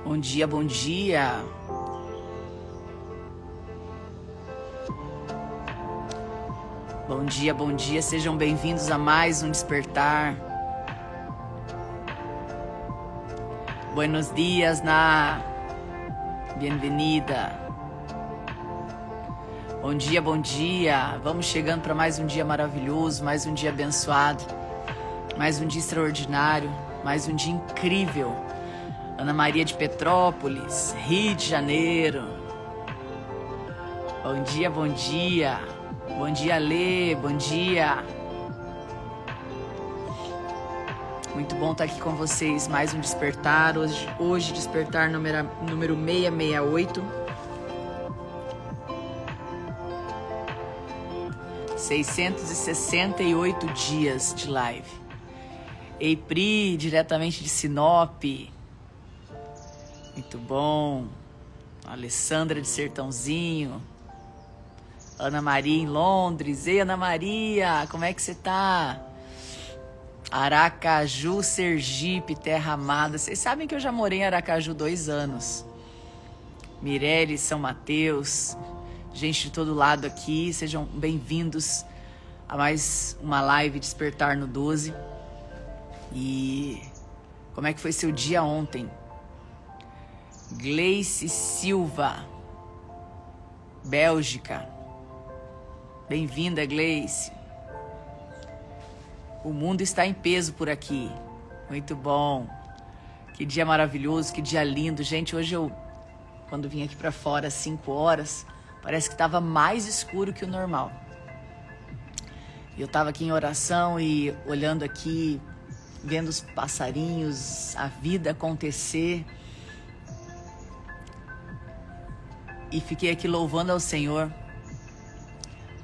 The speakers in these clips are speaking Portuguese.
Bom dia, bom dia. Bom dia, bom dia. Sejam bem-vindos a mais um Despertar. Buenos dias, Na. Bem-vinda. Bom dia, bom dia. Vamos chegando para mais um dia maravilhoso, mais um dia abençoado, mais um dia extraordinário, mais um dia incrível. Ana Maria de Petrópolis, Rio de Janeiro. Bom dia, bom dia. Bom dia, Lê, bom dia. Muito bom estar aqui com vocês. Mais um Despertar. Hoje Despertar número 668. 668 dias de live. Ei, Pri, diretamente de Sinop. Muito bom. Alessandra de Sertãozinho. Ana Maria em Londres. Ei, Ana Maria, como é que você tá? Aracaju, Sergipe, Terra Amada. Vocês sabem que eu já morei em Aracaju 2 anos. Mirelle, São Mateus. Gente de todo lado aqui. Sejam bem-vindos a mais uma live Despertar no 12. E como é que foi seu dia ontem? Gleice Silva, Bélgica. Bem-vinda, Gleice. O mundo está em peso por aqui. Muito bom. Que dia maravilhoso, que dia lindo. Gente, hoje quando vim aqui para fora às 5 horas, parece que estava mais escuro que o normal. Eu estava aqui em oração e olhando aqui, vendo os passarinhos, a vida acontecer. E fiquei aqui louvando ao Senhor,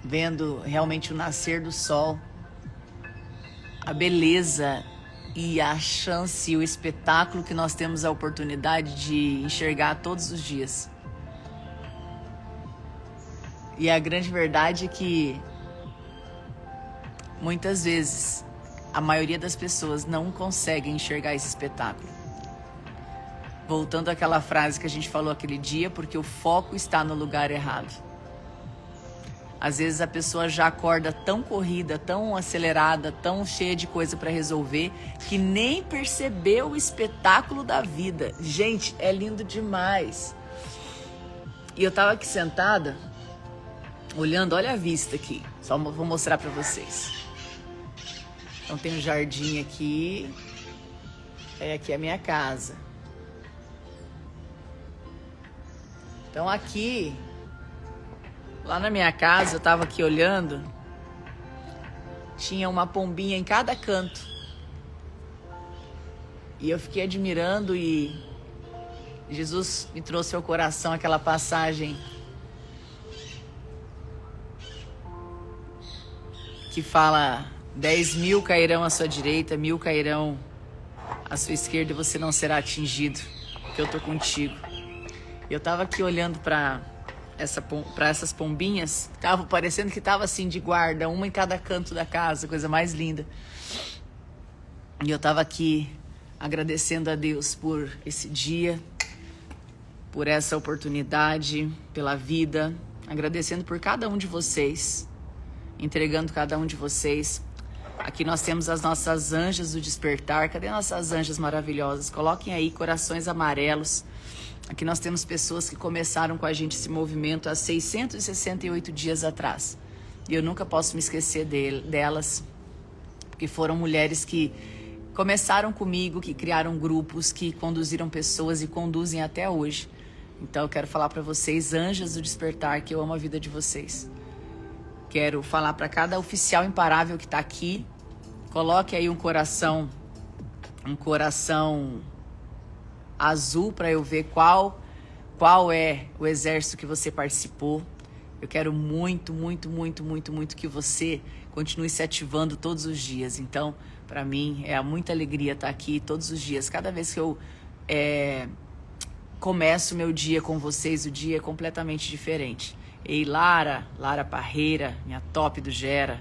vendo realmente o nascer do sol, a beleza e a chance, o espetáculo que nós temos a oportunidade de enxergar todos os dias. E a grande verdade é que muitas vezes a maioria das pessoas não consegue enxergar esse espetáculo. Voltando àquela frase que a gente falou aquele dia, porque o foco está no lugar errado. Às vezes a pessoa já acorda tão corrida, tão acelerada, tão cheia de coisa para resolver, que nem percebeu o espetáculo da vida. Gente, é lindo demais. E eu tava aqui sentada, olhando, olha a vista aqui. Só vou mostrar para vocês. Então tem um jardim aqui. Aqui é a minha casa. Então aqui, lá na minha casa, eu tava aqui olhando, tinha uma pombinha em cada canto. E eu fiquei admirando e Jesus me trouxe ao coração aquela passagem que fala: 10.000 cairão à sua direita, 1.000 cairão à sua esquerda e você não será atingido, porque eu tô contigo. Eu tava aqui olhando para essas pombinhas, tava parecendo que tava assim de guarda, uma em cada canto da casa, coisa mais linda. E eu tava aqui agradecendo a Deus por esse dia, por essa oportunidade, pela vida, agradecendo por cada um de vocês, entregando cada um de vocês. Aqui nós temos as nossas anjas do despertar. Cadê nossas anjas maravilhosas? Coloquem aí corações amarelos. Aqui nós temos pessoas que começaram com a gente esse movimento há 668 dias atrás. E eu nunca posso me esquecer delas, porque foram mulheres que começaram comigo, que criaram grupos, que conduziram pessoas e conduzem até hoje. Então eu quero falar para vocês, anjas do despertar, que eu amo a vida de vocês. Quero falar para cada oficial imparável que está aqui, coloque aí um coração azul para eu ver qual é o exército que você participou. Eu quero muito, muito, muito, muito, muito que você continue se ativando todos os dias. Então, para mim, é muita alegria estar aqui todos os dias. Cada vez que eu começo o meu dia com vocês, o dia é completamente diferente. Ei, Lara Parreira, minha top do Gera,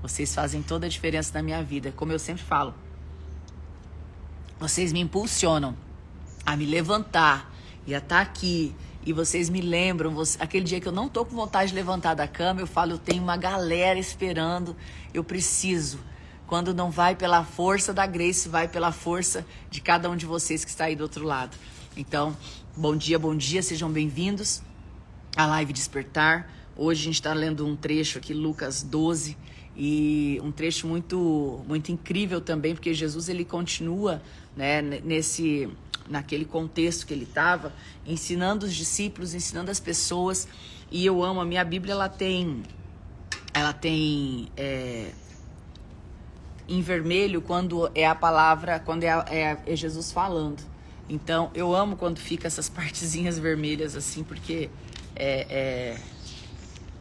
vocês fazem toda a diferença na minha vida. Como eu sempre falo, vocês me impulsionam. a me levantar e a estar aqui. E vocês me lembram, aquele dia que eu não tô com vontade de levantar da cama, eu falo, eu tenho uma galera esperando, eu preciso. Quando não vai pela força da Grace, vai pela força de cada um de vocês que está aí do outro lado. Então, bom dia, sejam bem-vindos à Live Despertar. Hoje a gente está lendo um trecho aqui, Lucas 12, e um trecho muito, muito incrível também, porque Jesus ele continua, né, naquele contexto que ele estava, ensinando os discípulos, ensinando as pessoas. E eu amo, a minha Bíblia, ela tem em vermelho quando é a palavra, quando é Jesus falando. Então eu amo quando fica essas partezinhas vermelhas assim, porque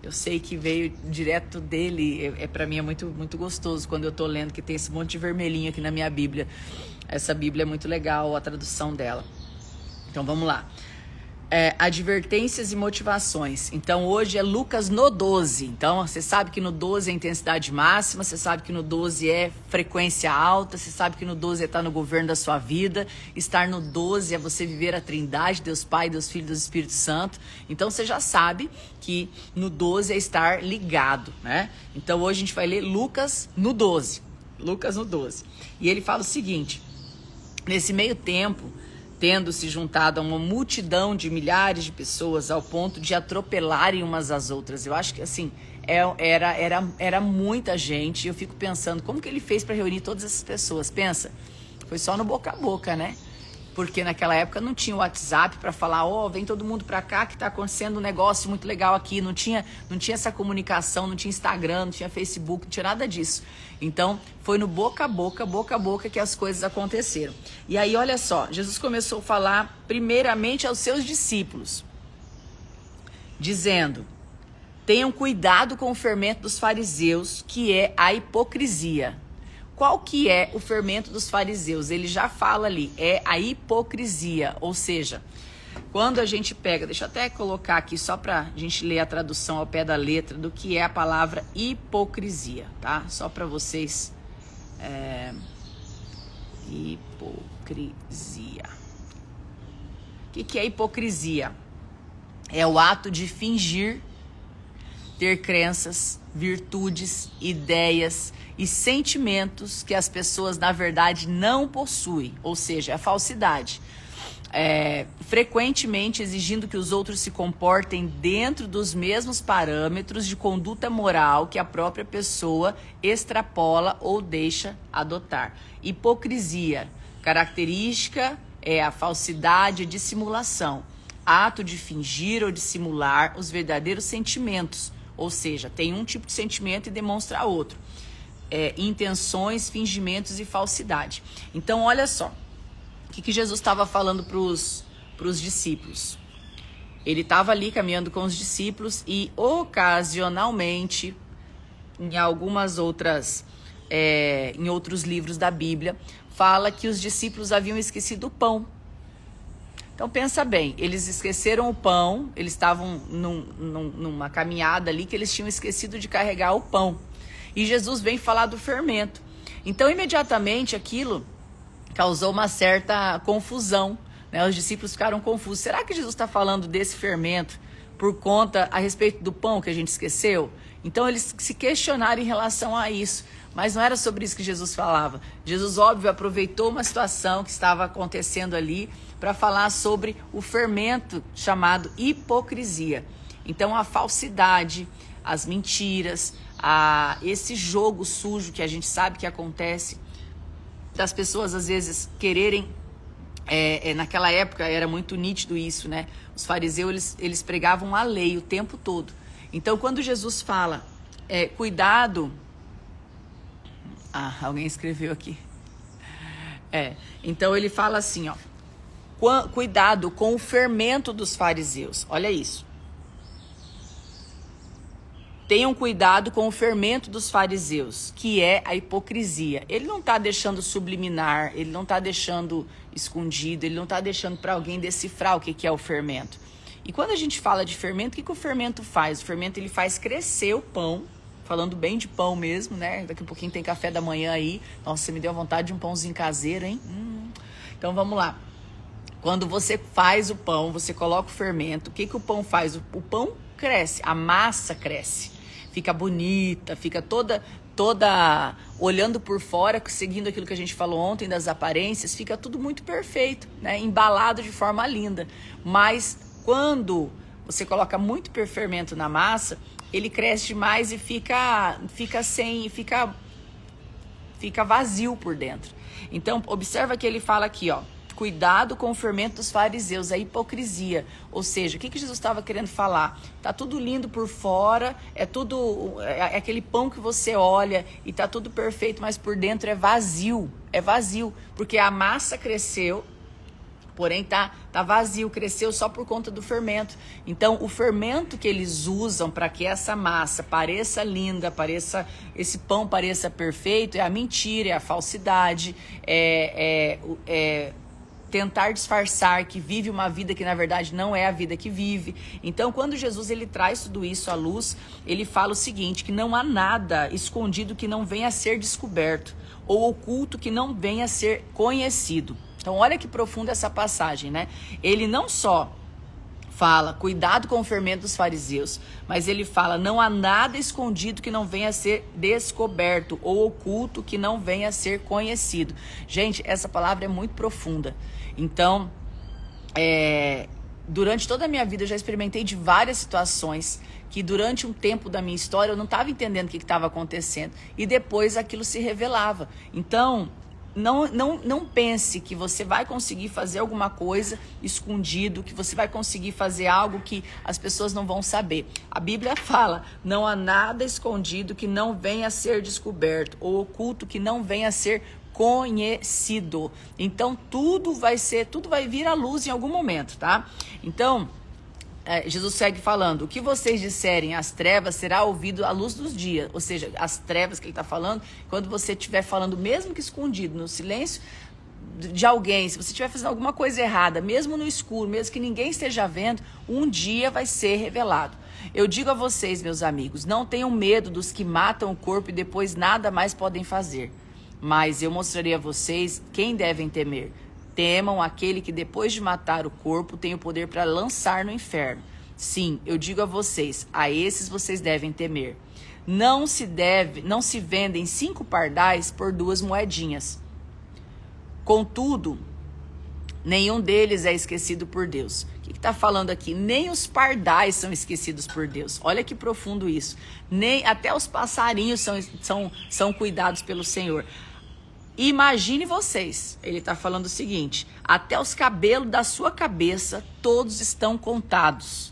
eu sei que veio direto dele. Para mim é muito, muito gostoso quando eu tô lendo, que tem esse monte de vermelhinho aqui na minha Bíblia. Essa Bíblia é muito legal, a tradução dela. Então vamos lá. Advertências e motivações. Então hoje é Lucas no 12. Então você sabe que no 12 é intensidade máxima, você sabe que no 12 é frequência alta, você sabe que no 12 é estar no governo da sua vida. Estar no 12 é você viver a Trindade, Deus Pai, Deus Filho e Deus Espírito Santo. Então você já sabe que no 12 é estar ligado, né? Então hoje a gente vai ler Lucas no 12. Lucas no 12. E ele fala o seguinte: nesse meio tempo, tendo se juntado a uma multidão de milhares de pessoas ao ponto de atropelarem umas às outras. Eu acho que assim, era muita gente. Eu fico pensando, como que ele fez para reunir todas essas pessoas? Pensa, foi só no boca a boca, né? Porque naquela época não tinha WhatsApp para falar, vem todo mundo para cá que tá acontecendo um negócio muito legal aqui. Não tinha essa comunicação, não tinha Instagram, não tinha Facebook, não tinha nada disso. Então, foi no boca a boca que as coisas aconteceram. E aí, olha só, Jesus começou a falar primeiramente aos seus discípulos, dizendo: tenham cuidado com o fermento dos fariseus, que é a hipocrisia. Qual que é o fermento dos fariseus? Ele já fala ali, é a hipocrisia. Ou seja, quando a gente pega, deixa eu até colocar aqui só para a gente ler a tradução ao pé da letra do que é a palavra hipocrisia, tá? Só para vocês. Hipocrisia. O que é hipocrisia? É o ato de fingir ter crenças, virtudes, ideias e sentimentos que as pessoas na verdade não possuem, ou seja, a falsidade. Frequentemente exigindo que os outros se comportem dentro dos mesmos parâmetros de conduta moral que a própria pessoa extrapola ou deixa adotar. Hipocrisia, característica é a falsidade, a dissimulação, ato de fingir ou dissimular os verdadeiros sentimentos, ou seja, tem um tipo de sentimento e demonstra outro. Intenções, fingimentos e falsidade. Então, olha só, o que Jesus estava falando para os discípulos. Ele estava ali caminhando com os discípulos e, ocasionalmente, em algumas outras, em outros livros da Bíblia, fala que os discípulos haviam esquecido o pão. Então pensa bem, eles esqueceram o pão, eles estavam numa caminhada ali que eles tinham esquecido de carregar o pão. E Jesus vem falar do fermento. Então imediatamente aquilo causou uma certa confusão, né? Os discípulos ficaram confusos. Será que Jesus está falando desse fermento por conta a respeito do pão que a gente esqueceu? Então eles se questionaram em relação a isso. Mas não era sobre isso que Jesus falava. Jesus, óbvio, aproveitou uma situação que estava acontecendo ali para falar sobre o fermento chamado hipocrisia. Então a falsidade, as mentiras, esse jogo sujo que a gente sabe que acontece, das pessoas às vezes quererem, naquela época era muito nítido isso, né? Os fariseus, eles pregavam a lei o tempo todo. Então quando Jesus fala, cuidado, alguém escreveu aqui, então ele fala assim, cuidado com o fermento dos fariseus, olha isso. Tenham cuidado com o fermento dos fariseus, que é a hipocrisia. Ele não está deixando subliminar, ele não está deixando escondido, ele não está deixando para alguém decifrar o que é o fermento. E quando a gente fala de fermento, o que o fermento faz? O fermento ele faz crescer o pão, falando bem de pão mesmo, né? Daqui a pouquinho tem café da manhã aí. Nossa, você me deu vontade de um pãozinho caseiro, hein? Então vamos lá. Quando você faz o pão, você coloca o fermento, o que o pão faz? O pão cresce, a massa cresce, fica bonita, fica toda olhando por fora, seguindo aquilo que a gente falou ontem das aparências, fica tudo muito perfeito, né? Embalado de forma linda. Mas quando você coloca muito fermento na massa, ele cresce demais e fica vazio por dentro. Então, observa que ele fala aqui, ó, cuidado com o fermento dos fariseus, a hipocrisia. Ou seja, o que Jesus estava querendo falar? Tá tudo lindo por fora, é aquele pão que você olha e tá tudo perfeito, mas por dentro é vazio, porque a massa cresceu, porém tá vazio, cresceu só por conta do fermento. Então, o fermento que eles usam para que essa massa pareça linda, esse pão pareça perfeito, é a mentira, é a falsidade, tentar disfarçar que vive uma vida que na verdade não é a vida que vive. Então, quando Jesus ele traz tudo isso à luz, ele fala o seguinte, que não há nada escondido que não venha a ser descoberto, ou oculto que não venha a ser conhecido. Então, olha que profunda essa passagem, né? Ele não só fala, cuidado com o fermento dos fariseus, mas ele fala, não há nada escondido que não venha a ser descoberto, ou oculto que não venha a ser conhecido. Gente, essa palavra é muito profunda. Então, durante toda a minha vida eu já experimentei de várias situações que durante um tempo da minha história eu não estava entendendo o que estava acontecendo, e depois aquilo se revelava. Então, não pense que você vai conseguir fazer alguma coisa escondido, que você vai conseguir fazer algo que as pessoas não vão saber. A Bíblia fala, não há nada escondido que não venha a ser descoberto, ou oculto que não venha a ser conhecido. Então tudo vai vir à luz em algum momento, tá? Então, Jesus segue falando, o que vocês disserem às trevas será ouvido à luz dos dias. Ou seja, as trevas que ele está falando, quando você estiver falando, mesmo que escondido, no silêncio de alguém, se você estiver fazendo alguma coisa errada, mesmo no escuro, mesmo que ninguém esteja vendo, um dia vai ser revelado. Eu digo a vocês, meus amigos, não tenham medo dos que matam o corpo e depois nada mais podem fazer. Mas eu mostrarei a vocês quem devem temer. Temam aquele que depois de matar o corpo tem o poder para lançar no inferno. Sim, eu digo a vocês, a esses vocês devem temer. Não se vendem 5 pardais por 2 moedinhas. Contudo, nenhum deles é esquecido por Deus. O que está falando aqui? Nem os pardais são esquecidos por Deus. Olha que profundo isso. Até os passarinhos são cuidados pelo Senhor. Imagine vocês, ele está falando o seguinte, até os cabelos da sua cabeça, todos estão contados.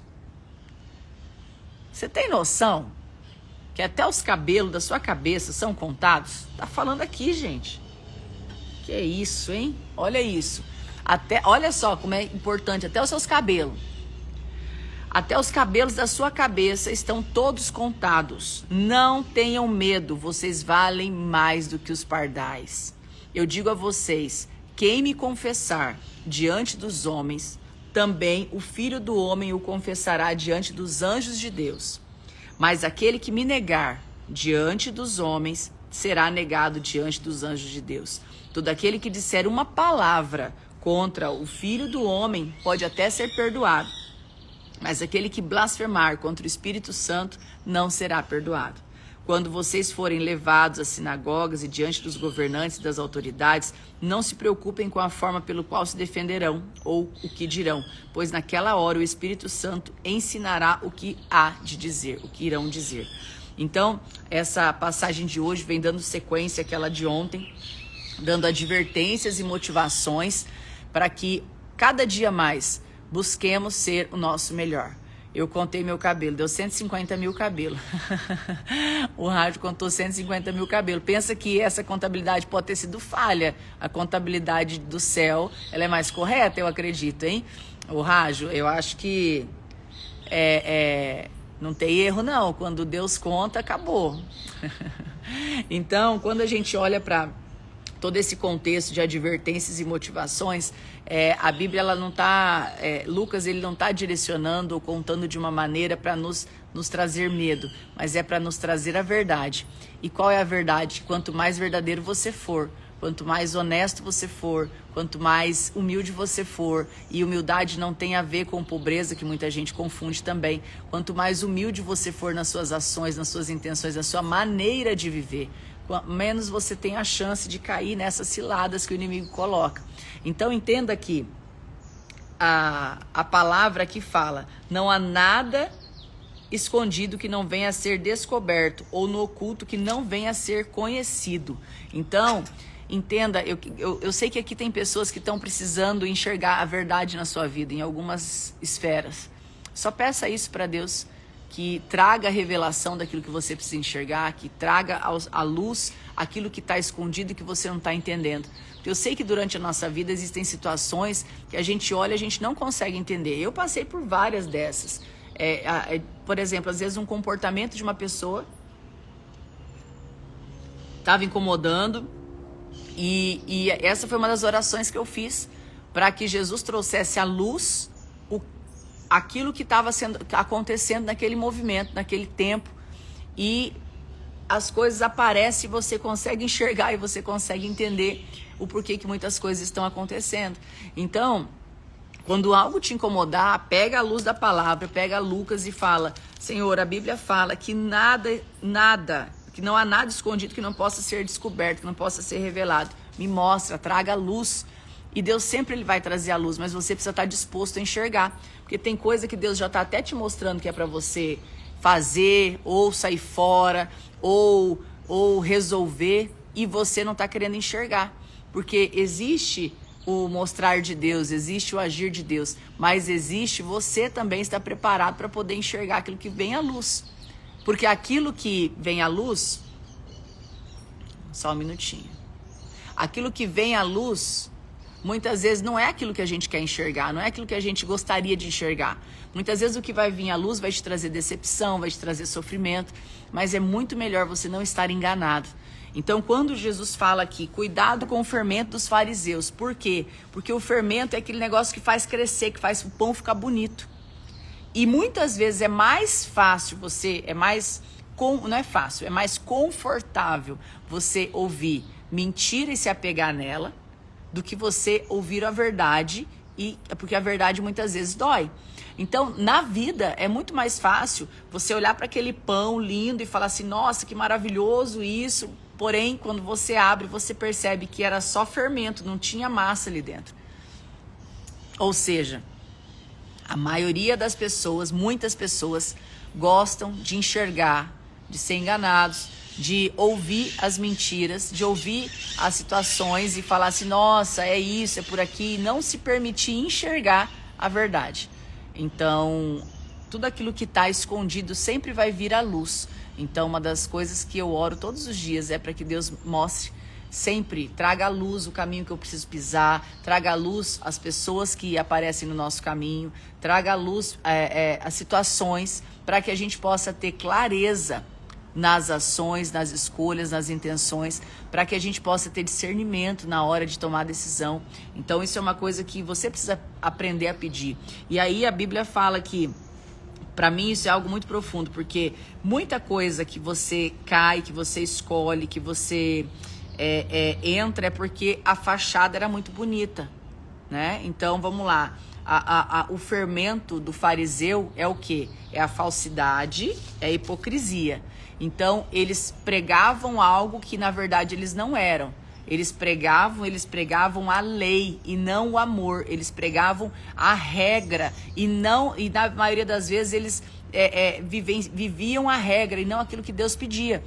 Você tem noção que até os cabelos da sua cabeça são contados? Está falando aqui, gente. Que é isso, hein? Olha isso. Olha só como é importante, até os seus cabelos. Até os cabelos da sua cabeça estão todos contados. Não tenham medo, vocês valem mais do que os pardais. Eu digo a vocês, quem me confessar diante dos homens, também o Filho do Homem o confessará diante dos anjos de Deus. Mas aquele que me negar diante dos homens, será negado diante dos anjos de Deus. Todo aquele que disser uma palavra contra o Filho do Homem pode até ser perdoado. Mas aquele que blasfemar contra o Espírito Santo não será perdoado. Quando vocês forem levados às sinagogas e diante dos governantes e das autoridades, não se preocupem com a forma pelo qual se defenderão ou o que dirão, pois naquela hora o Espírito Santo ensinará o que há de dizer, o que irão dizer. Então, essa passagem de hoje vem dando sequência àquela de ontem, dando advertências e motivações para que cada dia mais busquemos ser o nosso melhor. Eu contei meu cabelo, deu 150 mil cabelos. O rádio contou 150 mil cabelos. Pensa que essa contabilidade pode ter sido falha. A contabilidade do céu, ela é mais correta, eu acredito, hein? O rádio, eu acho que não tem erro, não. Quando Deus conta, acabou. Então, quando a gente olha para todo esse contexto de advertências e motivações, a Bíblia, ela não está, Lucas, ele não está direcionando ou contando de uma maneira para nos trazer medo, mas é para nos trazer a verdade. E qual é a verdade? Quanto mais verdadeiro você for, quanto mais honesto você for, quanto mais humilde você for, e humildade não tem a ver com pobreza, que muita gente confunde também. Quanto mais humilde você for nas suas ações, nas suas intenções, na sua maneira de viver, menos você tem a chance de cair nessas ciladas que o inimigo coloca. Então entenda que a palavra que fala, não há nada escondido que não venha a ser descoberto, ou no oculto que não venha a ser conhecido. Então, entenda, eu sei que aqui tem pessoas que estão precisando enxergar a verdade na sua vida, em algumas esferas. Só peça isso para Deus, que traga a revelação daquilo que você precisa enxergar, que traga à luz aquilo que está escondido e que você não está entendendo. Eu sei que durante a nossa vida existem situações que a gente olha e a gente não consegue entender. Eu passei por várias dessas. Por exemplo, às vezes um comportamento de uma pessoa estava incomodando, e essa foi uma das orações que eu fiz para que Jesus trouxesse à luz aquilo que estava acontecendo naquele movimento, naquele tempo, e as coisas aparecem e você consegue enxergar e você consegue entender o porquê que muitas coisas estão acontecendo. Então, quando algo te incomodar, pega a luz da palavra, pega Lucas e fala: Senhor, a Bíblia fala que que não há nada escondido que não possa ser descoberto, que não possa ser revelado. Me mostra, traga a luz. E Deus sempre ele vai trazer a luz, mas você precisa estar disposto a enxergar. Porque tem coisa que Deus já está até te mostrando que é para você fazer, ou sair fora, ou resolver, e você não está querendo enxergar. Porque existe o mostrar de Deus, existe o agir de Deus, mas existe você também estar preparado para poder enxergar aquilo que vem à luz. Porque aquilo que vem à luz, só um minutinho, aquilo que vem à luz, muitas vezes não é aquilo que a gente quer enxergar, não é aquilo que a gente gostaria de enxergar. Muitas vezes o que vai vir à luz vai te trazer decepção, vai te trazer sofrimento, mas é muito melhor você não estar enganado. Então, quando Jesus fala aqui, cuidado com o fermento dos fariseus. Por quê? Porque o fermento é aquele negócio que faz crescer, que faz o pão ficar bonito. E muitas vezes é mais fácil não é fácil, é mais confortável você ouvir mentira e se apegar nela, do que você ouvir a verdade, porque a verdade muitas vezes dói. Então, na vida, é muito mais fácil você olhar para aquele pão lindo e falar assim: nossa, que maravilhoso isso. Porém, quando você abre, você percebe que era só fermento, não tinha massa ali dentro. Ou seja, a maioria das pessoas, muitas pessoas, gostam de enxergar, de ser enganados, de ouvir as mentiras, de ouvir as situações e falar assim: nossa, é isso, é por aqui, e não se permitir enxergar a verdade. Então, tudo aquilo que está escondido sempre vai vir à luz. Então, uma das coisas que eu oro todos os dias é para que Deus mostre sempre, traga à luz o caminho que eu preciso pisar, traga à luz as pessoas que aparecem no nosso caminho, traga à luz as situações, para que a gente possa ter clareza nas ações, nas escolhas, nas intenções, para que a gente possa ter discernimento na hora de tomar decisão. Então isso é uma coisa que você precisa aprender a pedir. E aí a Bíblia fala que, para mim isso é algo muito profundo, porque muita coisa que você cai, que você escolhe, que você entra, é porque a fachada era muito bonita, né? Então vamos lá, o fermento do fariseu é o quê? É a falsidade, é a hipocrisia. Então, eles pregavam algo que, na verdade, eles não eram. Eles pregavam a lei e não o amor. Eles pregavam a regra e na maioria das vezes, eles viviam a regra e não aquilo que Deus pedia.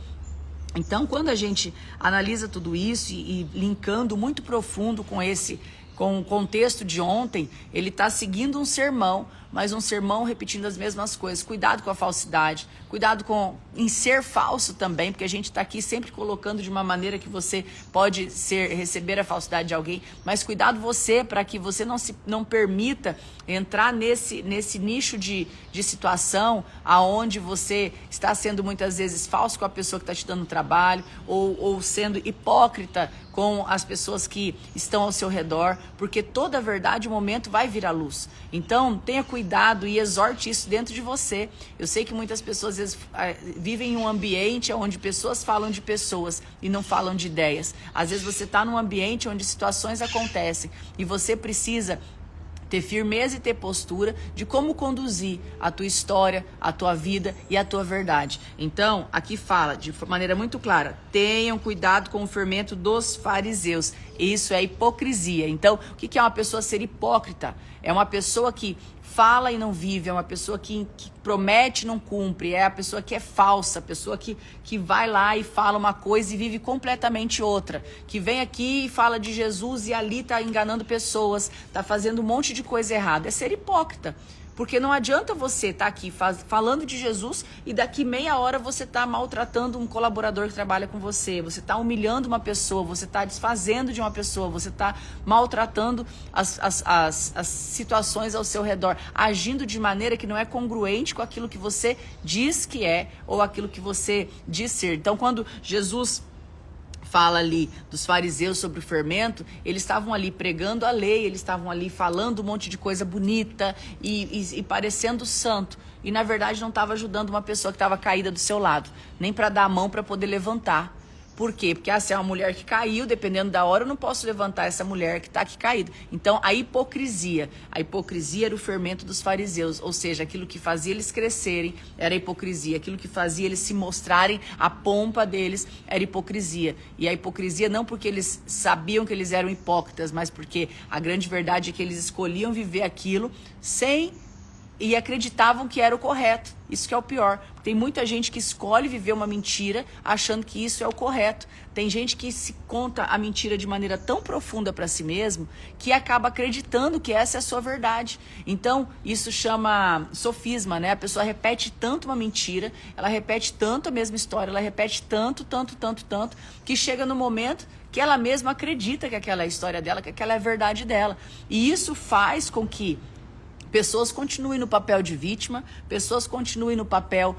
Então, quando a gente analisa tudo isso e linkando muito profundo com o contexto de ontem, ele está seguindo um sermão, mas um sermão repetindo as mesmas coisas. Cuidado com a falsidade, cuidado em ser falso também, porque a gente está aqui sempre colocando de uma maneira que você pode receber a falsidade de alguém, mas cuidado você para que você não permita entrar nesse nicho de situação aonde você está sendo muitas vezes falso com a pessoa que está te dando trabalho, ou sendo hipócrita com as pessoas que estão ao seu redor, porque toda a verdade, o momento vai vir à luz. Então, tenha cuidado cuidado e exorte isso dentro de você. Eu sei que muitas pessoas às vezes vivem em um ambiente onde pessoas falam de pessoas e não falam de ideias. Às vezes você está num ambiente onde situações acontecem e você precisa ter firmeza e ter postura de como conduzir a tua história, a tua vida e a tua verdade. Então, aqui fala de maneira muito clara: tenham cuidado com o fermento dos fariseus. Isso é hipocrisia. Então, o que é uma pessoa ser hipócrita? É uma pessoa que fala e não vive, é uma pessoa que promete e não cumpre, é a pessoa que é falsa, a pessoa que vai lá e fala uma coisa e vive completamente outra, que vem aqui e fala de Jesus e ali está enganando pessoas, está fazendo um monte de coisa errada. É ser hipócrita. Porque não adianta você estar aqui falando de Jesus e daqui meia hora você está maltratando um colaborador que trabalha com você, você está humilhando uma pessoa, você está desfazendo de uma pessoa, você está maltratando as situações ao seu redor, agindo de maneira que não é congruente com aquilo que você diz que é ou aquilo que você diz ser. Então, quando Jesus fala ali dos fariseus sobre o fermento, eles estavam ali pregando a lei, eles estavam ali falando um monte de coisa bonita e parecendo santo. E na verdade não estava ajudando uma pessoa que estava caída do seu lado, nem para dar a mão para poder levantar. Por quê? Porque se é uma mulher que caiu, dependendo da hora, eu não posso levantar essa mulher que está aqui caída. Então, a hipocrisia era o fermento dos fariseus, ou seja, aquilo que fazia eles crescerem era hipocrisia, aquilo que fazia eles se mostrarem, a pompa deles era hipocrisia. E a hipocrisia não porque eles sabiam que eles eram hipócritas, mas porque a grande verdade é que eles escolhiam viver aquilo e acreditavam que era o correto. Isso que é o pior. Tem muita gente que escolhe viver uma mentira achando que isso é o correto. Tem gente que se conta a mentira de maneira tão profunda para si mesmo que acaba acreditando que essa é a sua verdade. Então, isso chama sofisma, né? A pessoa repete tanto uma mentira, ela repete tanto a mesma história, ela repete tanto, que chega no momento que ela mesma acredita que aquela é a história dela, que aquela é a verdade dela. E isso faz com que pessoas continuem no papel de vítima, pessoas continuem no papel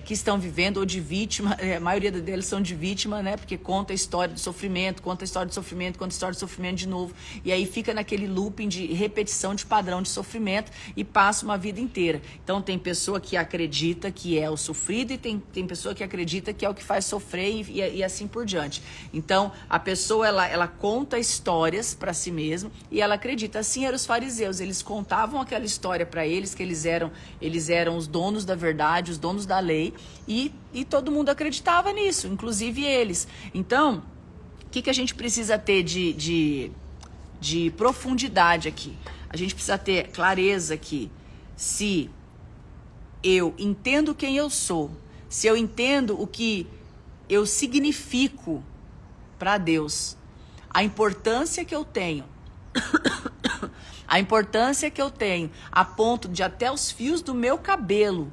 que estão vivendo, ou de vítima, a maioria deles são de vítima, né? Porque conta a história do sofrimento, conta a história do sofrimento, conta a história do sofrimento de novo, e aí fica naquele looping de repetição de padrão de sofrimento e passa uma vida inteira. Então tem pessoa que acredita que é o sofrido e tem pessoa que acredita que é o que faz sofrer e assim por diante. Então a pessoa, ela conta histórias para si mesma e ela acredita. Assim eram os fariseus, eles contavam aquela história para eles, que eles eram os donos da verdade, os donos da lei, e todo mundo acreditava nisso, inclusive eles. Então, o que a gente precisa ter de profundidade aqui? A gente precisa ter clareza que se eu entendo quem eu sou, se eu entendo o que eu significo para Deus, a importância que eu tenho, a ponto de até os fios do meu cabelo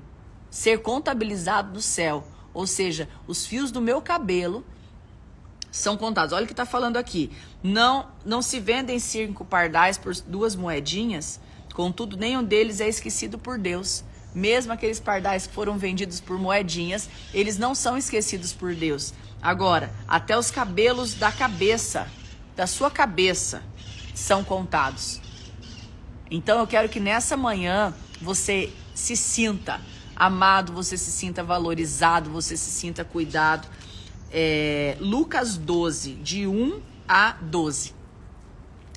ser contabilizado no céu. Ou seja, os fios do meu cabelo são contados. Olha o que está falando aqui. Não se vendem 5 pardais por 2 moedinhas, contudo, nenhum deles é esquecido por Deus. Mesmo aqueles pardais que foram vendidos por moedinhas, eles não são esquecidos por Deus. Agora, até os cabelos da sua cabeça, são contados. Então eu quero que nessa manhã você se sinta amado, você se sinta valorizado, você se sinta cuidado. Lucas 12, de 1 a 12.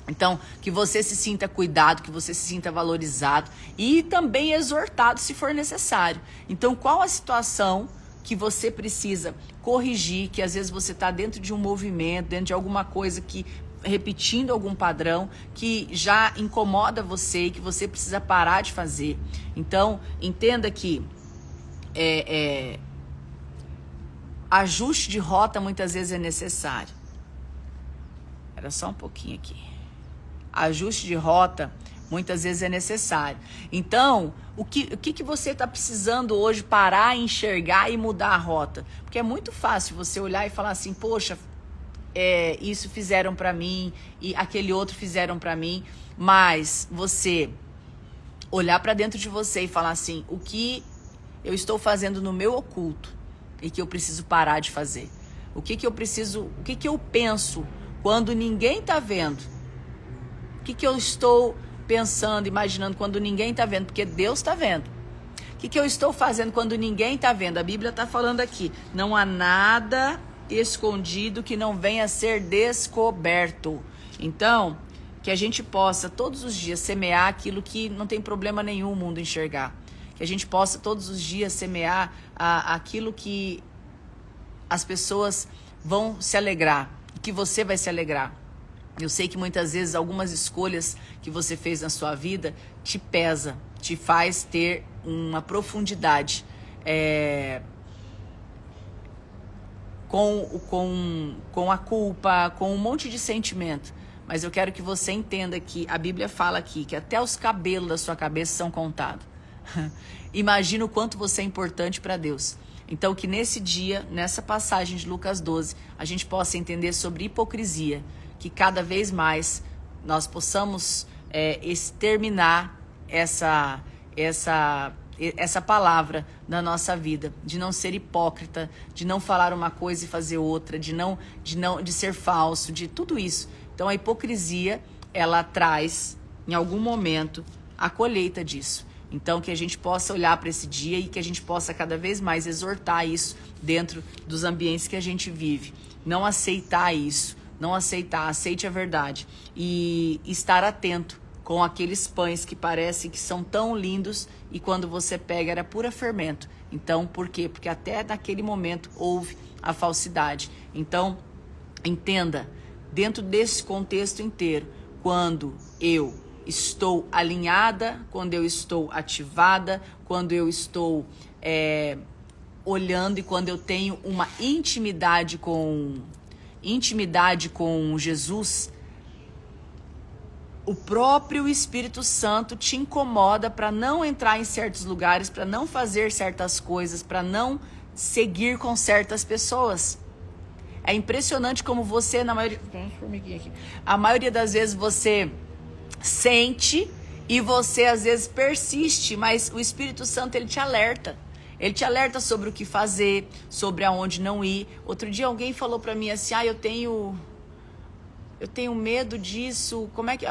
Então, que você se sinta cuidado, que você se sinta valorizado e também exortado se for necessário. Então, qual a situação que você precisa corrigir, que às vezes você está dentro de um movimento, dentro de alguma coisa que repetindo algum padrão que já incomoda você e que você precisa parar de fazer. Então, entenda que ajuste de rota muitas vezes é necessário. Era só um pouquinho aqui. Ajuste de rota muitas vezes é necessário. Então, o que você está precisando hoje parar, enxergar e mudar a rota? Porque é muito fácil você olhar e falar assim, poxa, isso fizeram para mim e aquele outro fizeram para mim, mas você olhar para dentro de você e falar assim, o que eu estou fazendo no meu oculto e que eu preciso parar de fazer? O que eu penso quando ninguém está vendo? O que eu estou pensando, imaginando quando ninguém está vendo, porque Deus está vendo. O que eu estou fazendo quando ninguém está vendo? A Bíblia está falando aqui, não há nada escondido que não venha a ser descoberto. Então, que a gente possa todos os dias semear aquilo que não tem problema nenhum o mundo enxergar. Que a gente possa todos os dias semear aquilo que as pessoas vão se alegrar, que você vai se alegrar. Eu sei que muitas vezes algumas escolhas que você fez na sua vida te pesa, te faz ter uma profundidade com a culpa, com um monte de sentimento. Mas eu quero que você entenda que a Bíblia fala aqui que até os cabelos da sua cabeça são contados. Imagina o quanto você é importante para Deus. Então que nesse dia, nessa passagem de Lucas 12, a gente possa entender sobre hipocrisia, que cada vez mais nós possamos exterminar essa palavra na nossa vida, de não ser hipócrita, de não falar uma coisa e fazer outra, de ser falso, de tudo isso. Então a hipocrisia, ela traz em algum momento a colheita disso. Então que a gente possa olhar para esse dia e que a gente possa cada vez mais exortar isso dentro dos ambientes que a gente vive. Não aceitar isso, não aceitar, aceite a verdade e estar atento com aqueles pães que parecem que são tão lindos e quando você pega era pura fermento. Então, por quê? Porque até naquele momento houve a falsidade. Então, entenda, dentro desse contexto inteiro, quando eu estou alinhada, quando eu estou ativada, quando eu estou olhando e quando eu tenho uma intimidade com Jesus, o próprio Espírito Santo te incomoda para não entrar em certos lugares, para não fazer certas coisas, para não seguir com certas pessoas. É impressionante como você, a maioria das vezes você sente e você às vezes persiste, mas o Espírito Santo ele te alerta. Ele te alerta sobre o que fazer, sobre aonde não ir. Outro dia alguém falou para mim assim, eu tenho medo disso. Como é que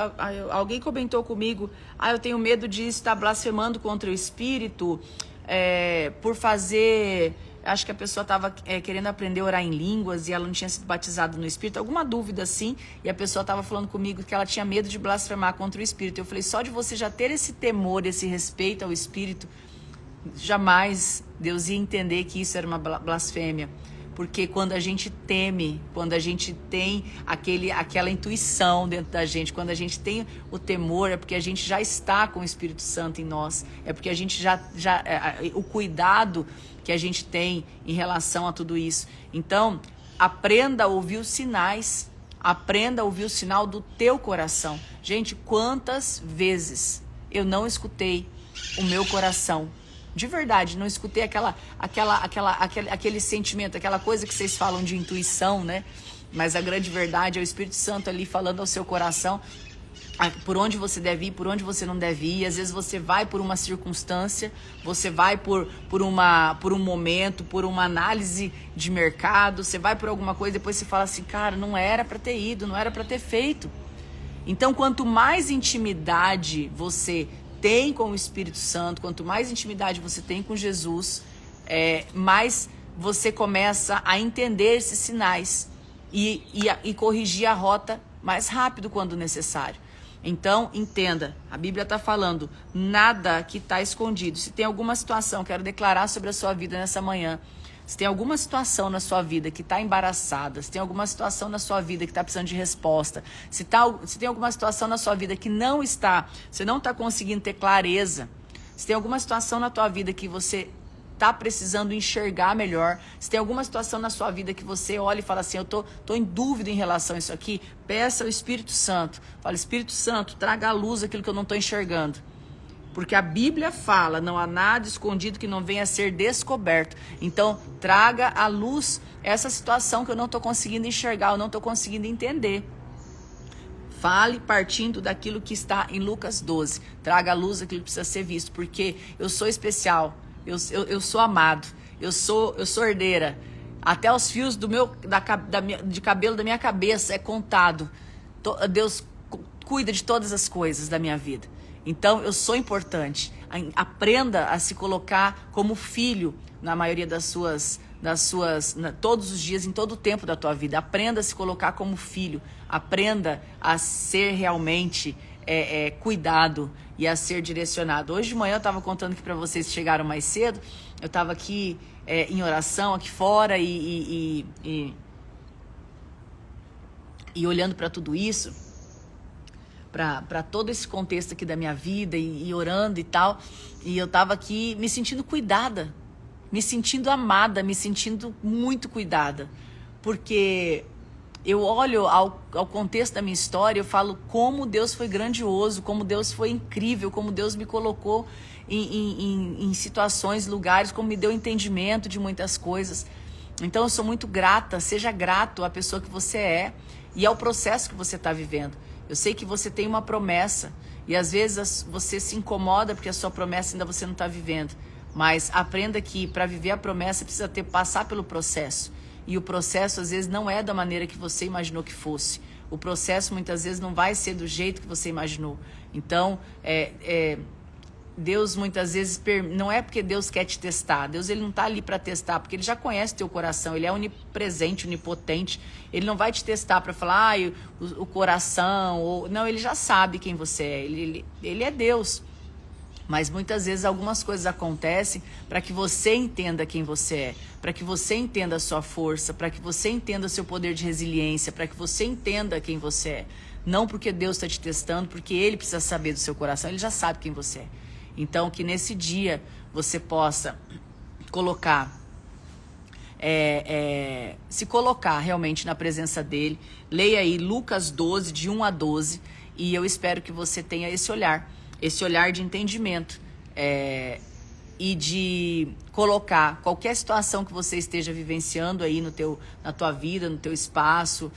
alguém comentou comigo? Eu tenho medo de estar blasfemando contra o Espírito por fazer. Acho que a pessoa estava querendo aprender a orar em línguas e ela não tinha sido batizada no Espírito, alguma dúvida assim, e a pessoa estava falando comigo que ela tinha medo de blasfemar contra o Espírito. Eu falei, só de você já ter esse temor, esse respeito ao Espírito, jamais Deus ia entender que isso era uma blasfêmia. Porque quando a gente teme, quando a gente tem aquela intuição dentro da gente, quando a gente tem o temor, é porque a gente já está com o Espírito Santo em nós. É porque a gente o cuidado que a gente tem em relação a tudo isso. Então, aprenda a ouvir os sinais. Aprenda a ouvir o sinal do teu coração. Gente, quantas vezes eu não escutei o meu coração? De verdade, não escutei aquele sentimento, aquela coisa que vocês falam de intuição, né? Mas a grande verdade é o Espírito Santo ali falando ao seu coração por onde você deve ir, por onde você não deve ir. Às vezes você vai por uma circunstância, você vai por um momento, por uma análise de mercado, você vai por alguma coisa e depois você fala assim, cara, não era para ter ido, não era para ter feito. Então, quanto mais intimidade você tem com o Espírito Santo, quanto mais intimidade você tem com Jesus, mais você começa a entender esses sinais e corrigir a rota mais rápido quando necessário. Então, entenda, a Bíblia está falando, nada que está escondido. Se tem alguma situação, quero declarar sobre a sua vida nessa manhã, se tem alguma situação na sua vida que está embaraçada, se tem alguma situação na sua vida que está precisando de resposta, se tem alguma situação na sua vida que você não está conseguindo ter clareza, se tem alguma situação na tua vida que você está precisando enxergar melhor, se tem alguma situação na sua vida que você olha e fala assim, eu tô em dúvida em relação a isso aqui, peça ao Espírito Santo. Fala, Espírito Santo, traga à luz aquilo que eu não estou enxergando. Porque a Bíblia fala, não há nada escondido que não venha a ser descoberto. Então, traga à luz essa situação que eu não estou conseguindo enxergar, eu não estou conseguindo entender. Fale partindo daquilo que está em Lucas 12. Traga à luz aquilo que precisa ser visto, porque eu sou especial, eu sou amado, eu sou herdeira. Até os fios de cabelo da minha cabeça é contado. Deus cuida de todas as coisas da minha vida. Então, eu sou importante. Aprenda a se colocar como filho na maioria todos os dias, em todo o tempo da tua vida. Aprenda a se colocar como filho. Aprenda a ser realmente cuidado e a ser direcionado. Hoje de manhã eu estava contando aqui para vocês que chegaram mais cedo. Eu estava aqui em oração, aqui fora e olhando para tudo isso, para todo esse contexto aqui da minha vida e orando e tal. E eu estava aqui me sentindo cuidada, me sentindo amada, me sentindo muito cuidada. Porque eu olho ao contexto da minha história, eu falo como Deus foi grandioso, como Deus foi incrível, como Deus me colocou em situações, lugares, como me deu entendimento de muitas coisas. Então eu sou muito grata. Seja grato à pessoa que você é e ao processo que você está vivendo. Eu sei que você tem uma promessa e às vezes você se incomoda porque a sua promessa ainda você não está vivendo. Mas aprenda que para viver a promessa precisa passar pelo processo. E o processo às vezes não é da maneira que você imaginou que fosse. O processo muitas vezes não vai ser do jeito que você imaginou. Então, Deus muitas vezes, não é porque Deus quer te testar. Deus ele não está ali para testar, porque Ele já conhece teu coração. Ele é onipresente, onipotente. Ele não vai te testar para falar o coração. Não, Ele já sabe quem você é. Ele é Deus. Mas muitas vezes algumas coisas acontecem para que você entenda quem você é, para que você entenda a sua força, para que você entenda o seu poder de resiliência, para que você entenda quem você é. Não porque Deus está te testando, porque Ele precisa saber do seu coração, Ele já sabe quem você é. Então que nesse dia você possa se colocar realmente na presença dEle. Leia aí Lucas 12, de 1 a 12, e eu espero que você tenha esse olhar de entendimento e de colocar qualquer situação que você esteja vivenciando aí na tua vida, no teu espaço,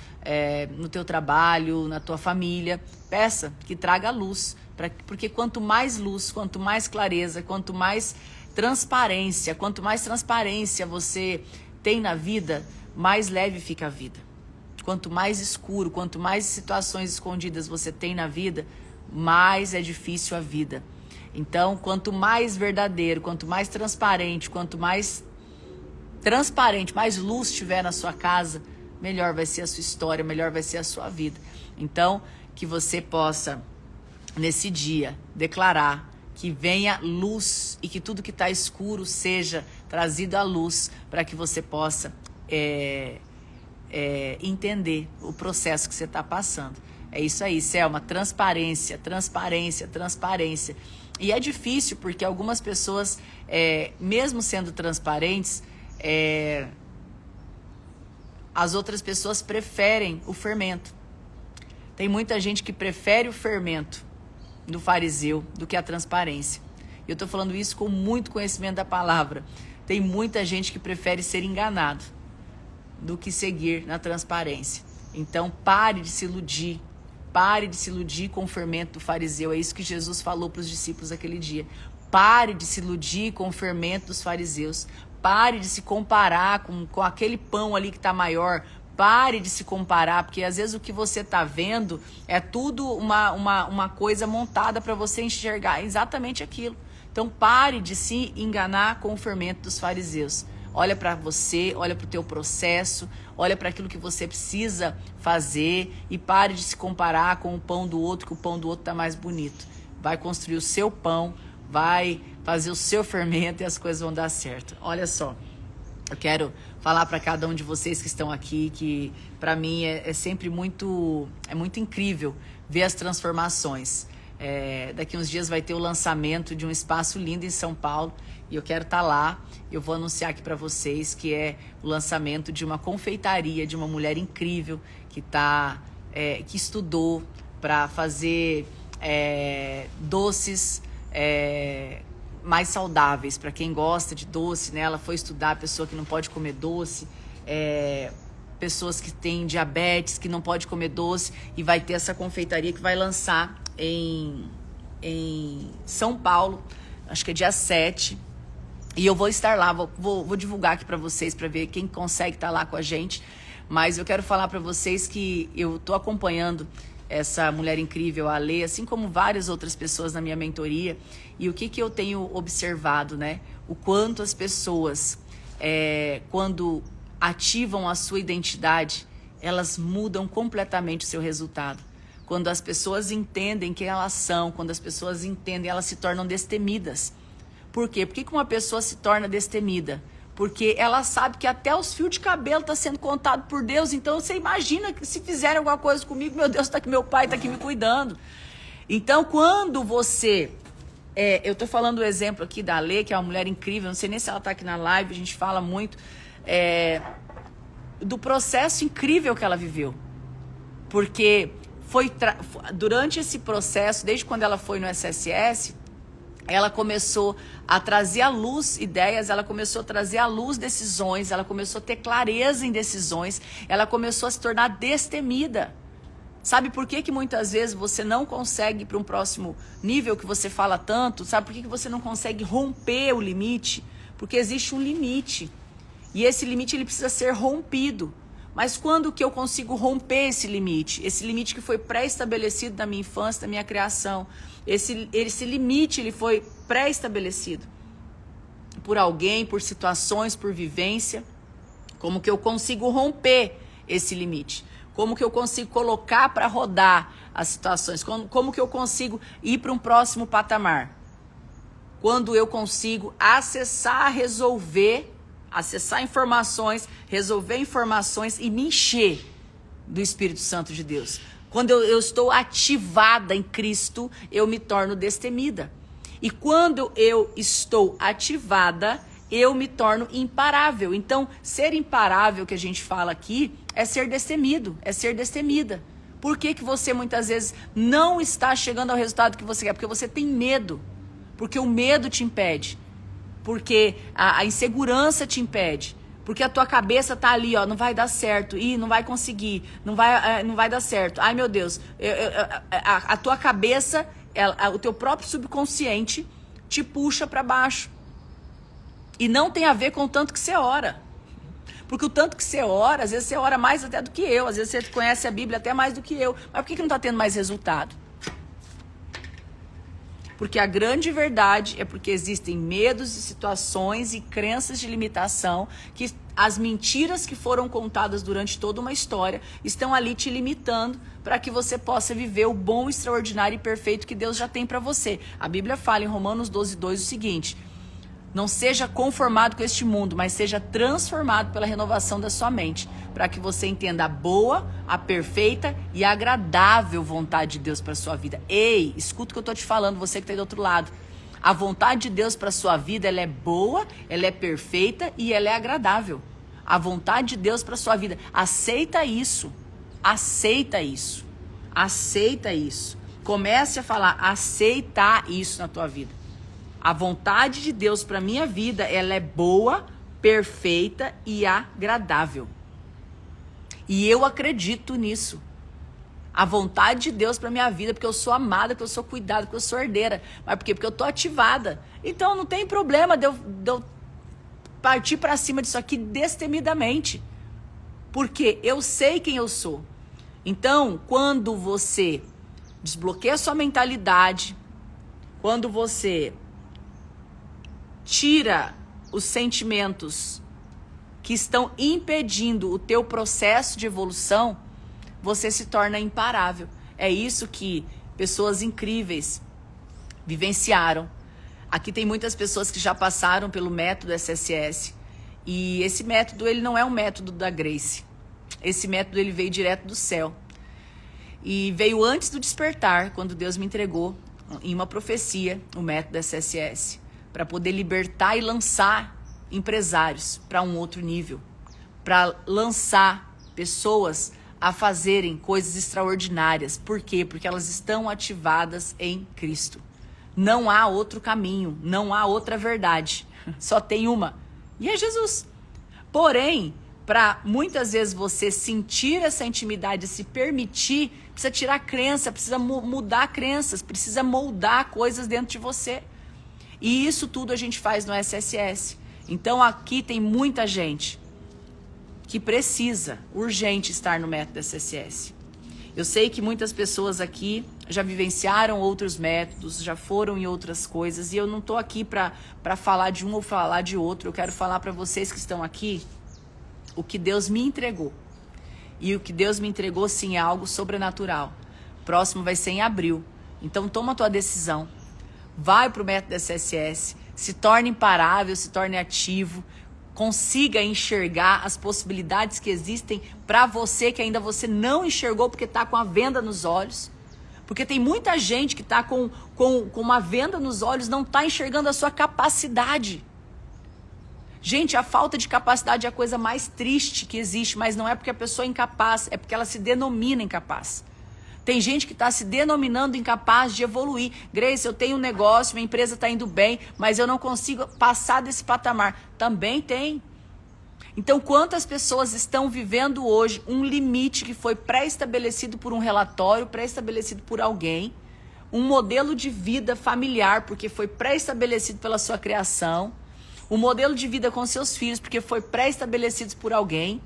no teu trabalho, na tua família. Peça que traga luz, porque quanto mais luz, quanto mais clareza, quanto mais transparência você tem na vida, mais leve fica a vida. Quanto mais escuro, quanto mais situações escondidas você tem na vida, mais é difícil a vida. Então, quanto mais verdadeiro, quanto mais transparente, mais luz tiver na sua casa, melhor vai ser a sua história, melhor vai ser a sua vida. Então, que você possa, nesse dia, declarar que venha luz e que tudo que está escuro seja trazido à luz, para que você possa entender o processo que você está passando. É isso aí, Selma, transparência. E é difícil porque algumas pessoas, mesmo sendo transparentes, as outras pessoas preferem o fermento. Tem muita gente que prefere o fermento do fariseu do que a transparência. Eu estou falando isso com muito conhecimento da palavra. Tem muita gente que prefere ser enganado do que seguir na transparência. Então pare de se iludir. Pare de se iludir com o fermento do fariseu. É isso que Jesus falou para os discípulos aquele dia. Pare de se iludir com o fermento dos fariseus. Pare de se comparar com aquele pão ali que está maior. Pare de se comparar, porque às vezes o que você está vendo é tudo uma coisa montada para você enxergar exatamente aquilo. Então pare de se enganar com o fermento dos fariseus. Olha para você, olha para o teu processo, olha para aquilo que você precisa fazer e pare de se comparar com o pão do outro, que o pão do outro está mais bonito. Vai construir o seu pão, vai fazer o seu fermento e as coisas vão dar certo. Olha só, eu quero falar para cada um de vocês que estão aqui que para mim é sempre muito incrível ver as transformações. Daqui uns dias vai ter o lançamento de um espaço lindo em São Paulo e eu quero estar lá. Eu vou anunciar aqui para vocês que é o lançamento de uma confeitaria de uma mulher incrível que estudou para fazer doces mais saudáveis. Para quem gosta de doce, né? Ela foi estudar, pessoa que não pode comer doce, pessoas que têm diabetes, que não pode comer doce, e vai ter essa confeitaria que vai lançar em São Paulo, acho que é dia 7, e eu vou estar lá, vou divulgar aqui para vocês, para ver quem consegue estar lá com a gente. Mas eu quero falar para vocês que eu estou acompanhando essa mulher incrível, a Lê, assim como várias outras pessoas na minha mentoria. E o que eu tenho observado, né? O quanto as pessoas, quando ativam a sua identidade, elas mudam completamente o seu resultado. Quando as pessoas entendem quem elas são, quando as pessoas entendem, elas se tornam destemidas. Por quê? Por que uma pessoa se torna destemida? Porque ela sabe que até os fios de cabelo estão sendo contados por Deus. Então você imagina que se fizerem alguma coisa comigo, meu Deus, tá aqui, meu pai está aqui me cuidando. Então quando você... eu estou falando o exemplo aqui da Lê, que é uma mulher incrível, não sei nem se ela está aqui na live, a gente fala muito do processo incrível que ela viveu. Porque durante esse processo, desde quando ela foi no SSS, ela começou a trazer à luz ideias, ela começou a trazer à luz decisões, ela começou a ter clareza em decisões, ela começou a se tornar destemida. Sabe por que muitas vezes você não consegue ir para um próximo nível que você fala tanto? Sabe por que você não consegue romper o limite? Porque existe um limite. E esse limite ele precisa ser rompido. Mas quando que eu consigo romper esse limite? Esse limite que foi pré-estabelecido na minha infância, na minha criação. Esse limite ele foi pré-estabelecido por alguém, por situações, por vivência. Como que eu consigo romper esse limite? Como que eu consigo colocar para rodar as situações? Como que eu consigo ir para um próximo patamar? Quando eu consigo acessar informações, resolver informações e me encher do Espírito Santo de Deus. Quando eu estou ativada em Cristo, eu me torno destemida. E quando eu estou ativada, eu me torno imparável. Então, ser imparável que a gente fala aqui é ser destemido, é ser destemida. Por que você muitas vezes não está chegando ao resultado que você quer? Porque você tem medo. Porque o medo te impede. Porque a insegurança te impede. Porque a tua cabeça tá ali, ó, não vai dar certo, não vai conseguir, não vai dar certo. Ai, meu Deus, a tua cabeça, o teu próprio subconsciente te puxa para baixo. E não tem a ver com o tanto que você ora. Porque o tanto que você ora, às vezes você ora mais até do que eu, às vezes você conhece a Bíblia até mais do que eu. Mas por que não tá tendo mais resultado? Porque a grande verdade é porque existem medos e situações e crenças de limitação que as mentiras que foram contadas durante toda uma história estão ali te limitando para que você possa viver o bom, extraordinário e perfeito que Deus já tem para você. A Bíblia fala em Romanos 12:2 o seguinte: não seja conformado com este mundo, mas seja transformado pela renovação da sua mente, para que você entenda a boa, a perfeita e a agradável vontade de Deus para sua vida. Ei, escuta o que eu estou te falando, você que está aí do outro lado. A vontade de Deus para sua vida, ela é boa, ela é perfeita e ela é agradável. A vontade de Deus para sua vida. Aceita isso. Aceita isso. Aceita isso. Comece a falar, aceitar isso na tua vida. A vontade de Deus para minha vida, ela é boa, perfeita e agradável. E eu acredito nisso. A vontade de Deus para minha vida, porque eu sou amada, porque eu sou cuidada, porque eu sou herdeira. Mas por quê? Porque eu tô ativada. Então não tem problema de eu partir para cima disso aqui destemidamente. Porque eu sei quem eu sou. Então, quando você desbloqueia a sua mentalidade, quando você tira os sentimentos que estão impedindo o teu processo de evolução, você se torna imparável. É isso que pessoas incríveis vivenciaram. Aqui tem muitas pessoas que já passaram pelo método SSS. E esse método, ele não é um método da Grace. Esse método, ele veio direto do céu. E veio antes do despertar, quando Deus me entregou, em uma profecia, o método SSS. Para poder libertar e lançar empresários para um outro nível. Para lançar pessoas a fazerem coisas extraordinárias. Por quê? Porque elas estão ativadas em Cristo. Não há outro caminho, não há outra verdade. Só tem uma. E é Jesus. Porém, para muitas vezes você sentir essa intimidade, se permitir, precisa tirar crença, precisa mudar crenças, precisa moldar coisas dentro de você. E isso tudo a gente faz no SSS. Então aqui tem muita gente que precisa, urgente, estar no método SSS. Eu sei que muitas pessoas aqui já vivenciaram outros métodos, já foram em outras coisas, e eu não tô aqui para falar de um ou falar de outro. Eu quero falar para vocês que estão aqui o que Deus me entregou. E o que Deus me entregou, sim, é algo sobrenatural. Próximo vai ser em abril. Então toma a tua decisão. Vai pro método SSS, se torne imparável, se torne ativo, consiga enxergar as possibilidades que existem para você, que ainda você não enxergou porque está com a venda nos olhos. Porque tem muita gente que está com uma venda nos olhos, não está enxergando a sua capacidade. Gente, a falta de capacidade é a coisa mais triste que existe, mas não é porque a pessoa é incapaz, é porque ela se denomina incapaz. Tem gente que está se denominando incapaz de evoluir. Grace, eu tenho um negócio, minha empresa está indo bem, mas eu não consigo passar desse patamar. Também tem. Então, quantas pessoas estão vivendo hoje um limite que foi pré-estabelecido por um relatório, pré-estabelecido por alguém, um modelo de vida familiar, porque foi pré-estabelecido pela sua criação, um modelo de vida com seus filhos, porque foi pré-estabelecido por alguém,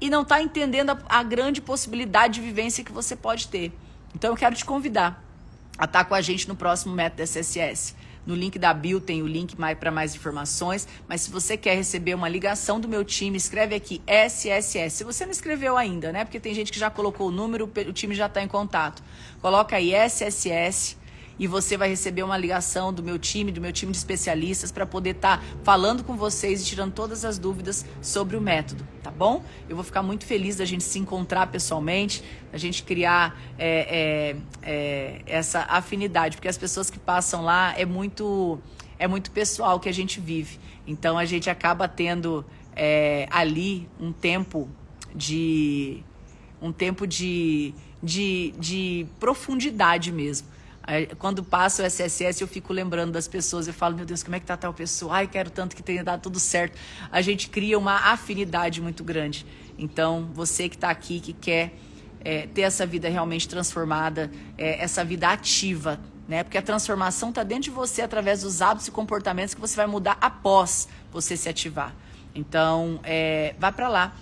e não está entendendo a grande possibilidade de vivência que você pode ter. Então eu quero te convidar a estar com a gente no próximo método SSS. No link da bio tem o link para mais informações, mas se você quer receber uma ligação do meu time, escreve aqui SSS. Se você não escreveu ainda, né? Porque tem gente que já colocou o número, o time já está em contato. Coloca aí SSS. E você vai receber uma ligação do meu time de especialistas, para poder estar falando com vocês e tirando todas as dúvidas sobre o método, tá bom? Eu vou ficar muito feliz da gente se encontrar pessoalmente, da gente criar essa afinidade, porque as pessoas que passam lá é muito pessoal que a gente vive. Então a gente acaba tendo ali um tempo de profundidade mesmo. Quando passa o SSS, eu fico lembrando das pessoas, eu falo, meu Deus, como é que tá tal pessoa? Ai, quero tanto que tenha dado tudo certo. A gente cria uma afinidade muito grande. Então, você que está aqui, que quer ter essa vida realmente transformada, essa vida ativa, né? Porque a transformação está dentro de você, através dos hábitos e comportamentos que você vai mudar após você se ativar. Então, vá para lá.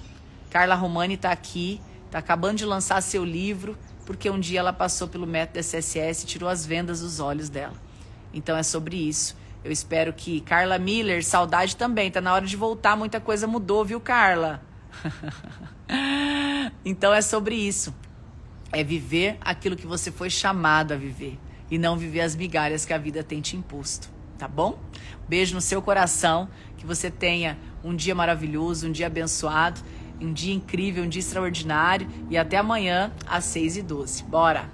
Carla Romani está aqui, está acabando de lançar seu livro, porque um dia ela passou pelo método SSS e tirou as vendas dos olhos dela. Então é sobre isso. Eu espero que... Carla Miller, saudade também. Tá na hora de voltar, muita coisa mudou, viu, Carla? Então é sobre isso. É viver aquilo que você foi chamado a viver. E não viver as migalhas que a vida tem te imposto. Tá bom? Beijo no seu coração. Que você tenha um dia maravilhoso, um dia abençoado. Um dia incrível, um dia extraordinário. E até amanhã, às 6h12. Bora!